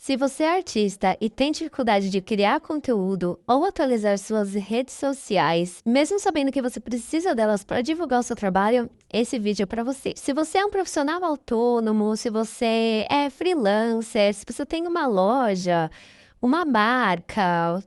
Se você é artista e tem dificuldade de criar conteúdo ou atualizar suas redes sociais, mesmo sabendo que você precisa delas para divulgar o seu trabalho, esse vídeo é para você. Se você é um profissional autônomo, se você é freelancer, se você tem uma loja, uma marca,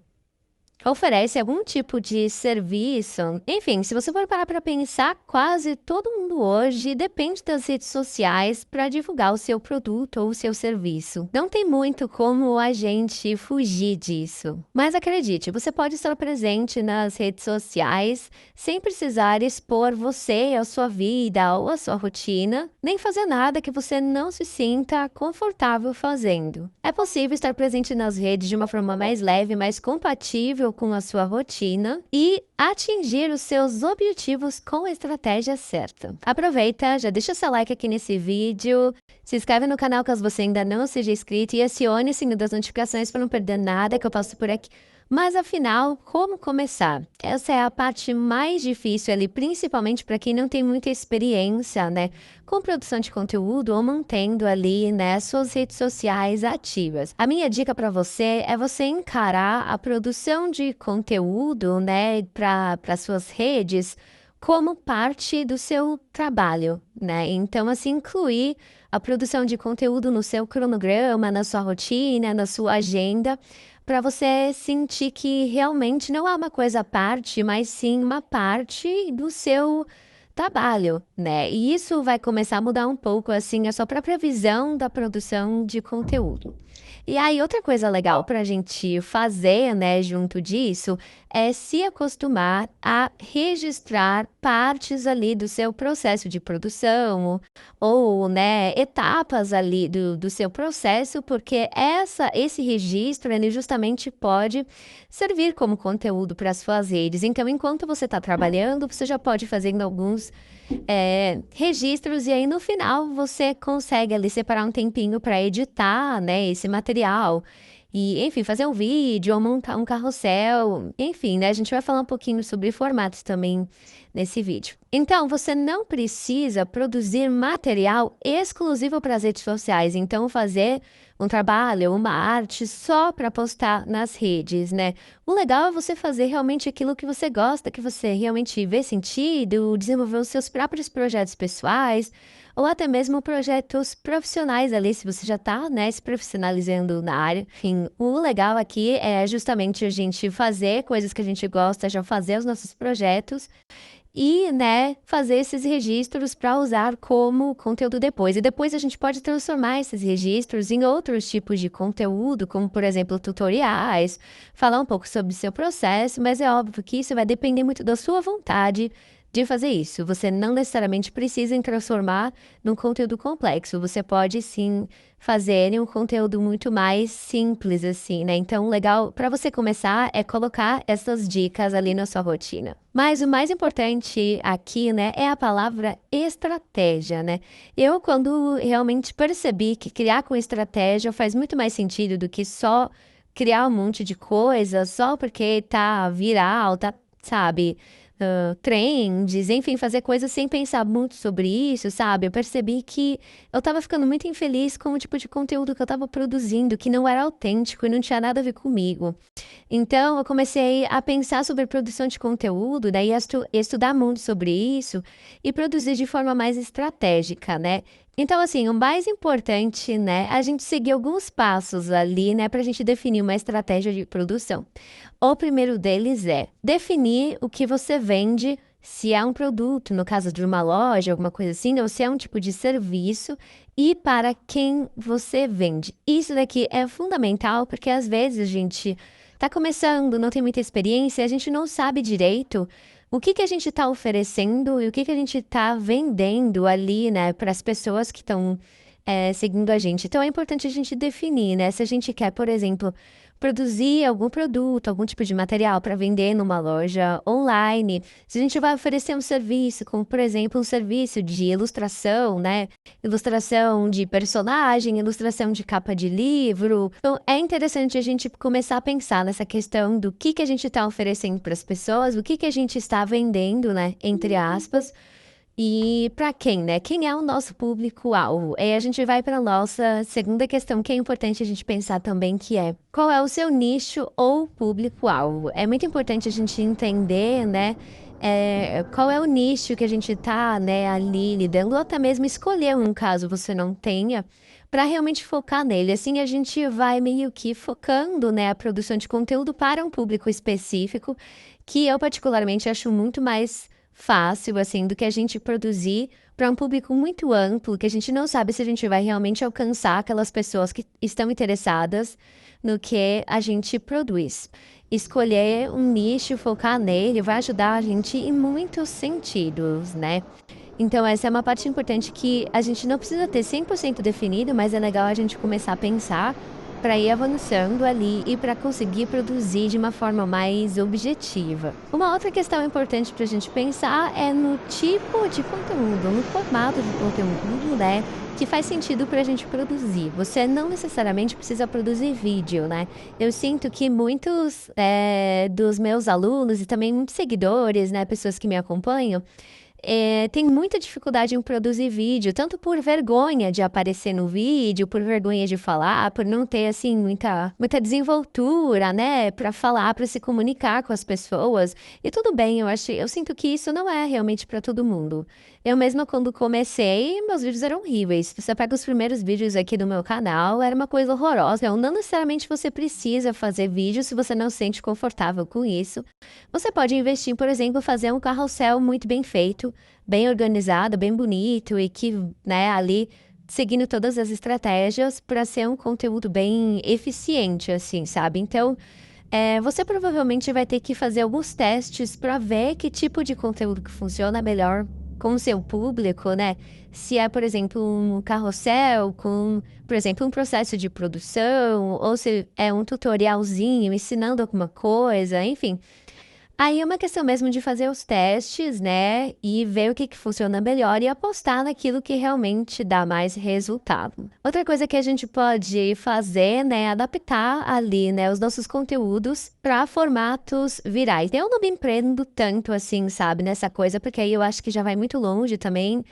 oferece algum tipo de serviço. Enfim, se você for parar para pensar, quase todo mundo hoje depende das redes sociais para divulgar o seu produto ou o seu serviço. Não tem muito como a gente fugir disso. Mas acredite, você pode estar presente nas redes sociais sem precisar expor você, a sua vida ou a sua rotina, nem fazer nada que você não se sinta confortável fazendo. É possível estar presente nas redes de uma forma mais leve, mais compatível com a sua rotina e atingir os seus objetivos com a estratégia certa. Aproveita, já deixa seu like aqui nesse vídeo, se inscreve no canal caso você ainda não seja inscrito e acione o sininho das notificações para não perder nada que eu passo por aqui. Mas afinal, como começar? Essa é a parte mais difícil ali, principalmente para quem não tem muita experiência, né, com produção de conteúdo ou mantendo ali, né, suas redes sociais ativas. A minha dica para você é você encarar a produção de conteúdo, né, para suas redes como parte do seu trabalho, né? Então, assim, incluir a produção de conteúdo no seu cronograma, na sua rotina, na sua agenda, para você sentir que realmente não é uma coisa à parte, mas sim uma parte do seu trabalho, né? E isso vai começar a mudar um pouco, assim, a sua própria visão da produção de conteúdo. E aí, outra coisa legal para a gente fazer, né, junto disso, é se acostumar a registrar partes ali do seu processo de produção, ou, né, etapas ali do seu processo, porque esse registro, ele justamente pode servir como conteúdo para as suas redes. Então, enquanto você está trabalhando, você já pode ir fazendo alguns registros e aí no final você consegue ali separar um tempinho para editar, né, esse material. E, enfim, fazer um vídeo ou montar um carrossel, enfim, né? A gente vai falar um pouquinho sobre formatos também nesse vídeo. Então, você não precisa produzir material exclusivo para as redes sociais. Então, fazer um trabalho, uma arte só para postar nas redes, né? O legal é você fazer realmente aquilo que você gosta, que você realmente vê sentido, desenvolver os seus próprios projetos pessoais, ou até mesmo projetos profissionais ali, se você já está, né, se profissionalizando na área. Enfim, o legal aqui é justamente a gente fazer coisas que a gente gosta, já fazer os nossos projetos e, né, fazer esses registros para usar como conteúdo depois. E depois a gente pode transformar esses registros em outros tipos de conteúdo, como, por exemplo, tutoriais, falar um pouco sobre o seu processo, mas é óbvio que isso vai depender muito da sua vontade de fazer isso. Você não necessariamente precisa transformar num conteúdo complexo. Você pode, sim, fazer um conteúdo muito mais simples, assim, né? Então, legal para você começar é colocar essas dicas ali na sua rotina. Mas o mais importante aqui, né, é a palavra estratégia, né? Eu, quando realmente percebi que criar com estratégia faz muito mais sentido do que só criar um monte de coisa só porque tá viral, tá, sabe, trends, enfim, fazer coisas sem pensar muito sobre isso, sabe? Eu percebi que eu tava ficando muito infeliz com o tipo de conteúdo que eu tava produzindo, que não era autêntico e não tinha nada a ver comigo. Então, eu comecei a pensar sobre produção de conteúdo, daí estudar muito sobre isso e produzir de forma mais estratégica, né? Então, assim, o mais importante, né, a gente seguir alguns passos ali, né, para a gente definir uma estratégia de produção. O primeiro deles é definir o que você vende, se é um produto, no caso de uma loja, alguma coisa assim, ou se é um tipo de serviço e para quem você vende. Isso daqui é fundamental porque às vezes a gente está começando, não tem muita experiência, a gente não sabe direito o que a gente está oferecendo e o que a gente está vendendo ali, né, para as pessoas que estão seguindo a gente. Então, é importante a gente definir, né, se a gente quer, por exemplo, produzir algum produto, algum tipo de material para vender numa loja online, se a gente vai oferecer um serviço, como, por exemplo, um serviço de ilustração, né, ilustração de personagem, ilustração de capa de livro. Então, é interessante a gente começar a pensar nessa questão do que a gente está oferecendo para as pessoas, o que a gente está vendendo, né, entre aspas, E para quem, né? Quem é o nosso público-alvo? Aí a gente vai para a nossa segunda questão, que é importante a gente pensar também, que é qual é o seu nicho ou público-alvo? É muito importante a gente entender, né? Qual é o nicho que a gente tá, né, ali lidando, ou até mesmo escolher um caso você não tenha, para realmente focar nele. Assim a gente vai meio que focando, né, a produção de conteúdo para um público específico, que eu particularmente acho muito mais fácil, assim, do que a gente produzir para um público muito amplo, que a gente não sabe se a gente vai realmente alcançar aquelas pessoas que estão interessadas no que a gente produz. Escolher um nicho, focar nele, vai ajudar a gente em muitos sentidos, né? Então, essa é uma parte importante que a gente não precisa ter 100% definido, mas é legal a gente começar a pensar para ir avançando ali e para conseguir produzir de uma forma mais objetiva. Uma outra questão importante para a gente pensar é no tipo de conteúdo, no formato de conteúdo, né? Que faz sentido para a gente produzir. Você não necessariamente precisa produzir vídeo, né? Eu sinto que muitos dos meus alunos e também muitos seguidores, né? Pessoas que me acompanham, tem muita dificuldade em produzir vídeo, tanto por vergonha de aparecer no vídeo, por vergonha de falar, por não ter, assim, muita desenvoltura, né, para falar, para se comunicar com as pessoas. E tudo bem, eu sinto que isso não é realmente para todo mundo. Eu mesma, quando comecei, meus vídeos eram horríveis. Você pega os primeiros vídeos aqui do meu canal, era uma coisa horrorosa. Então, não necessariamente você precisa fazer vídeo se você não se sente confortável com isso. Você pode investir, por exemplo, fazer um carrossel muito bem feito, bem organizado, bem bonito e que, né, ali seguindo todas as estratégias para ser um conteúdo bem eficiente, assim, sabe? Então, você provavelmente vai ter que fazer alguns testes para ver que tipo de conteúdo que funciona melhor com o seu público, né? Se é, por exemplo, um carrossel com, por exemplo, um processo de produção, ou se é um tutorialzinho ensinando alguma coisa, enfim. Aí é uma questão mesmo de fazer os testes, né? E ver o que funciona melhor e apostar naquilo que realmente dá mais resultado. Outra coisa que a gente pode fazer, né, é adaptar ali, né, os nossos conteúdos para formatos virais. Eu não me empreendo tanto assim, sabe, nessa coisa, porque aí eu acho que já vai muito longe também.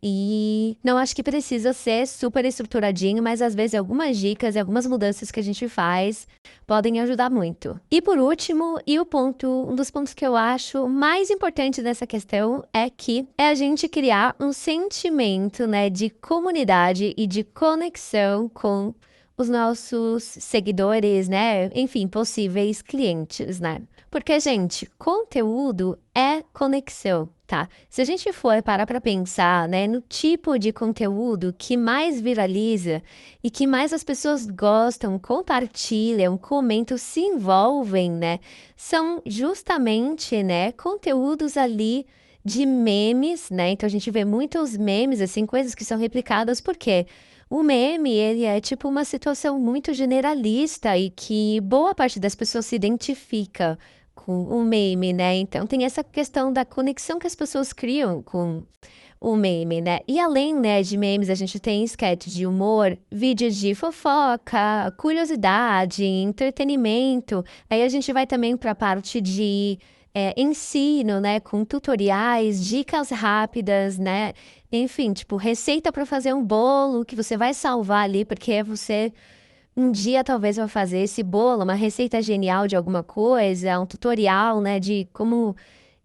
E não acho que precisa ser super estruturadinho, mas às vezes algumas dicas e algumas mudanças que a gente faz podem ajudar muito. E por último, um dos pontos que eu acho mais importante dessa questão é que é a gente criar um sentimento, né, de comunidade e de conexão com os nossos seguidores, né? Enfim, possíveis clientes, né? Porque, gente, conteúdo é conexão, tá? Se a gente for parar para pensar, né, no tipo de conteúdo que mais viraliza e que mais as pessoas gostam, compartilham, comentam, se envolvem, né, são justamente, né, conteúdos ali de memes, né? Então a gente vê muitos memes, assim, coisas que são replicadas, porque o meme, ele é tipo uma situação muito generalista e que boa parte das pessoas se identifica com o meme, né? Então tem essa questão da conexão que as pessoas criam com o meme, né? E além, né, de memes, a gente tem sketches de humor, vídeos de fofoca, curiosidade, entretenimento. Aí a gente vai também para a parte de ensino, né, com tutoriais, dicas rápidas, né? Enfim, tipo, receita para fazer um bolo que você vai salvar ali, porque você um dia talvez vai fazer esse bolo, uma receita genial de alguma coisa, um tutorial, né, de como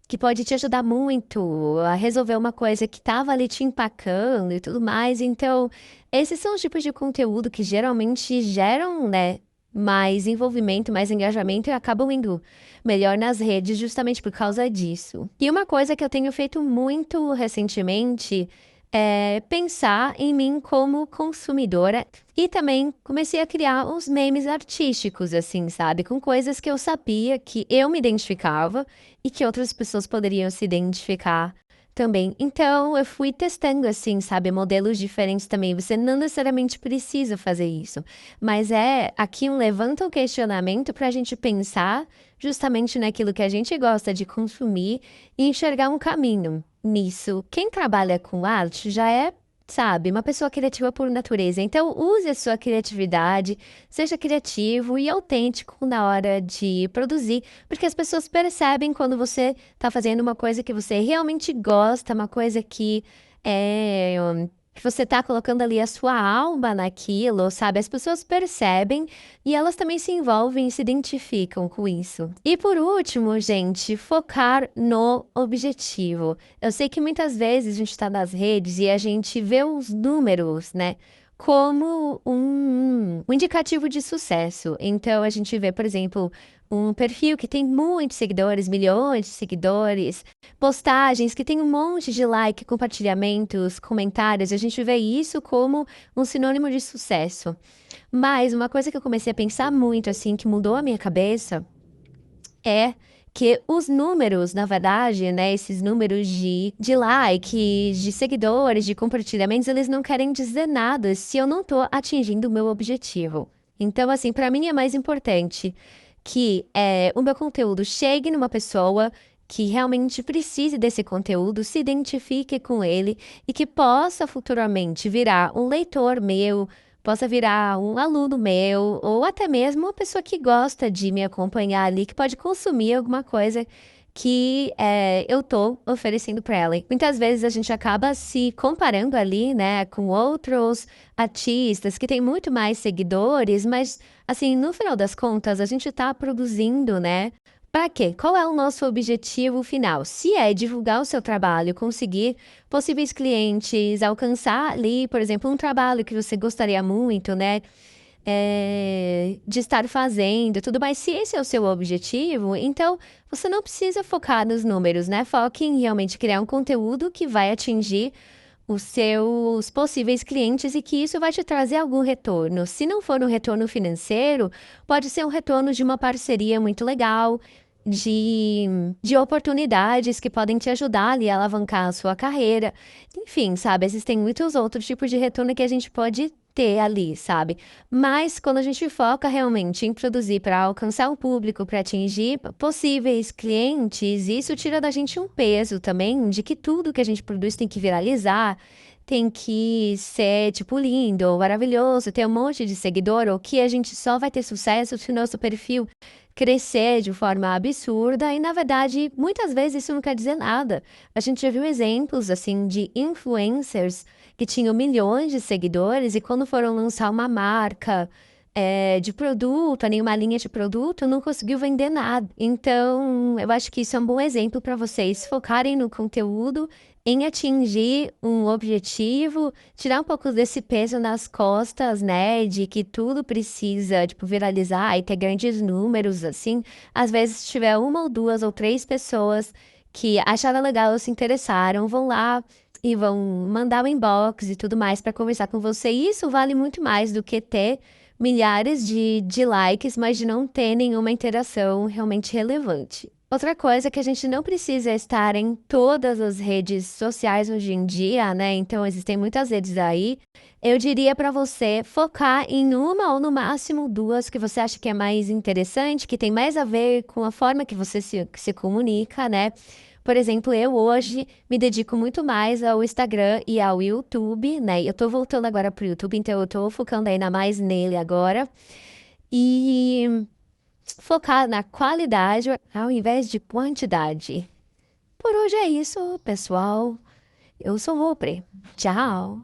que pode te ajudar muito a resolver uma coisa que estava ali te empacando e tudo mais. Então, esses são os tipos de conteúdo que geralmente geram, né, mais envolvimento, mais engajamento e acabam indo melhor nas redes justamente por causa disso. E uma coisa que eu tenho feito muito recentemente é pensar em mim como consumidora e também comecei a criar uns memes artísticos, assim, sabe? Com coisas que eu sabia que eu me identificava e que outras pessoas poderiam se identificar também. Então, eu fui testando, assim, sabe? Modelos diferentes também. Você não necessariamente precisa fazer isso, mas aqui levanta um questionamento para a gente pensar justamente naquilo que a gente gosta de consumir e enxergar um caminho nisso. Quem trabalha com arte já é sabe? Uma pessoa criativa por natureza. Então, use a sua criatividade, seja criativo e autêntico na hora de produzir, porque as pessoas percebem quando você está fazendo uma coisa que você realmente gosta, uma coisa que você está colocando ali a sua alma naquilo, sabe? As pessoas percebem e elas também se envolvem e se identificam com isso. E por último, gente, focar no objetivo. Eu sei que muitas vezes a gente está nas redes e a gente vê os números, né? Como um indicativo de sucesso. Então, a gente vê, por exemplo, um perfil que tem muitos seguidores, milhões de seguidores, postagens que tem um monte de like, compartilhamentos, comentários. A gente vê isso como um sinônimo de sucesso. Mas uma coisa que eu comecei a pensar muito, assim, que mudou a minha cabeça, é que os números, na verdade, né, esses números de likes, de seguidores, de compartilhamentos, eles não querem dizer nada se eu não tô atingindo o meu objetivo. Então, assim, para mim é mais importante que o meu conteúdo chegue numa pessoa que realmente precise desse conteúdo, se identifique com ele e que possa futuramente virar um leitor meu, possa virar um aluno meu, ou até mesmo uma pessoa que gosta de me acompanhar ali, que pode consumir alguma coisa que eu tô oferecendo para ela. Muitas vezes a gente acaba se comparando ali, né, com outros artistas que têm muito mais seguidores, mas, assim, no final das contas, a gente tá produzindo, né? Para quê? Qual é o nosso objetivo final? Se é divulgar o seu trabalho, conseguir possíveis clientes, alcançar ali, por exemplo, um trabalho que você gostaria muito, né? De estar fazendo, tudo mais. Se esse é o seu objetivo, então você não precisa focar nos números, né? Foque em realmente criar um conteúdo que vai atingir os seus possíveis clientes e que isso vai te trazer algum retorno. Se não for um retorno financeiro, pode ser um retorno de uma parceria muito legal, de, de oportunidades que podem te ajudar ali a alavancar a sua carreira. Enfim, sabe? Existem muitos outros tipos de retorno que a gente pode ter ali, sabe? Mas quando a gente foca realmente em produzir para alcançar o público, para atingir possíveis clientes, isso tira da gente um peso também de que tudo que a gente produz tem que viralizar, tem que ser, tipo, lindo, maravilhoso, ter um monte de seguidor, ou que a gente só vai ter sucesso se o nosso perfil crescer de forma absurda. E, na verdade, muitas vezes isso não quer dizer nada. A gente já viu exemplos, assim, de influencers que tinham milhões de seguidores e quando foram lançar uma marca de produto, ali uma linha de produto, não conseguiu vender nada. Então, eu acho que isso é um bom exemplo para vocês focarem no conteúdo, em atingir um objetivo, tirar um pouco desse peso nas costas, né, de que tudo precisa, tipo, viralizar e ter grandes números, assim. Às vezes, se tiver uma ou duas ou três pessoas que acharam legal ou se interessaram, vão lá e vão mandar o inbox e tudo mais para conversar com você. E isso vale muito mais do que ter milhares de likes, mas de não ter nenhuma interação realmente relevante. Outra coisa é que a gente não precisa estar em todas as redes sociais hoje em dia, né? Então, existem muitas redes aí. Eu diria para você focar em uma ou no máximo duas que você acha que é mais interessante, que tem mais a ver com a forma que você se comunica, né? Por exemplo, eu hoje me dedico muito mais ao Instagram e ao YouTube, né? Eu tô voltando agora pro YouTube, então eu tô focando ainda mais nele agora. E focar na qualidade ao invés de quantidade. Por hoje é isso, pessoal. Eu sou Rupre. Tchau!